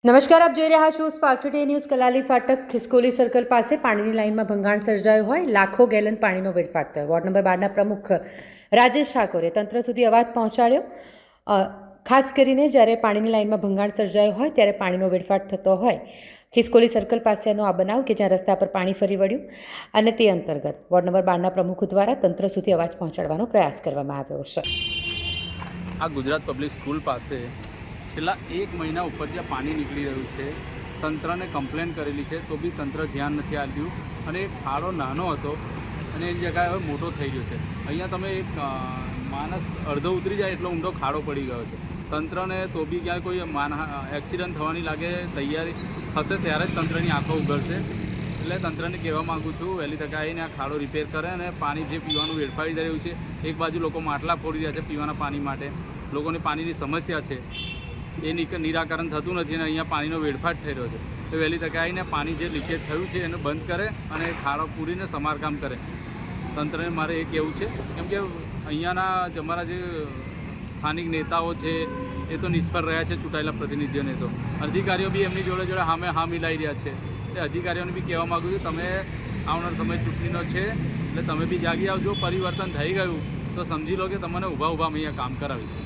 નમસ્કાર, આપ જોઈ રહ્યા છો સ્પાર્ક ટુડે ન્યૂઝ. કલાલી ફાટક ખિસકોલી સર્કલ પાસે પાણીની લાઇનમાં ભંગાણ સર્જાયું હોય, લાખો ગેલન પાણીનો વેડફાટ થયો. વોર્ડ નંબર 12ના પ્રમુખ રાજેશ ઠાકોરે તંત્ર સુધી અવાજ પહોંચાડ્યો. ખાસ કરીને જ્યારે પાણીની લાઇનમાં ભંગાણ સર્જાયું હોય ત્યારે પાણીનો વેડફાટ થતો હોય ખિસકોલી સર્કલ પાસેનો આ બનાવ કે જ્યાં રસ્તા પર પાણી ફરી વળ્યું અને તે અંતર્ગત વોર્ડ નંબર 12ના પ્રમુખ દ્વારા તંત્ર સુધી અવાજ પહોંચાડવાનો પ્રયાસ કરવામાં આવ્યો છે. આ ગુજરાત પબ્લિક સ્કૂલ પાસે છેલ્લા 1 મહિના ઉપર જ્યાં પાણી નીકળી રહ્યું છે, તંત્રને કમ્પ્લેન કરેલી છે તો બી તંત્ર ધ્યાન નથી આપ્યું અને એક ખાડો નાનો હતો અને એની જગ્યાએ હવે મોટો થઈ ગયો છે. અહીંયા તમે એક માણસ અડધો ઉતરી જાય એટલો ઊંડો ખાડો પડી ગયો છે. તંત્રને તો બી ક્યાંય કોઈ એક્સિડન્ટ થવાની લાગે તૈયારી થશે ત્યારે જ તંત્રની આંખો ઉઘડશે. એટલે તંત્રને કહેવા માગું છું, વહેલી તકે આવીને આ ખાડો રિપેર કરે અને પાણી જે પીવાનું વેડફાઈ રહ્યું છે, એક બાજુ લોકો માટલા ફોડી રહ્યા છે પીવાના પાણી માટે, લોકોને પાણીની સમસ્યા છે એ નિરાકરણ થતું નથી અને અહીંયા પાણીનો વેડફાટ થઈ રહ્યો છે. તો વહેલી તકે આવીને પાણી જે લીકેજ થયું છે એને બંધ કરે અને ખાડો પૂરીને સમારકામ કરે. તંત્રને મારે એ કહેવું છે, કેમ કે અહીંયાના અમારા જે સ્થાનિક નેતાઓ છે એ તો નિષ્ફળ રહ્યા છે, ચૂંટાયેલા પ્રતિનિધિઓને તો અધિકારીઓ બી એમની જોડે જોડે હા મિલાઈ રહ્યા છે. એટલે અધિકારીઓને બી કહેવા માગું છું, તમે આવનાર સમય ચૂંટણીનો છે એટલે તમે બી જાગી આવજો. પરિવર્તન થઈ ગયું તો સમજી લો કે તમને ઊભા અહીંયા કામ કરાવીશું.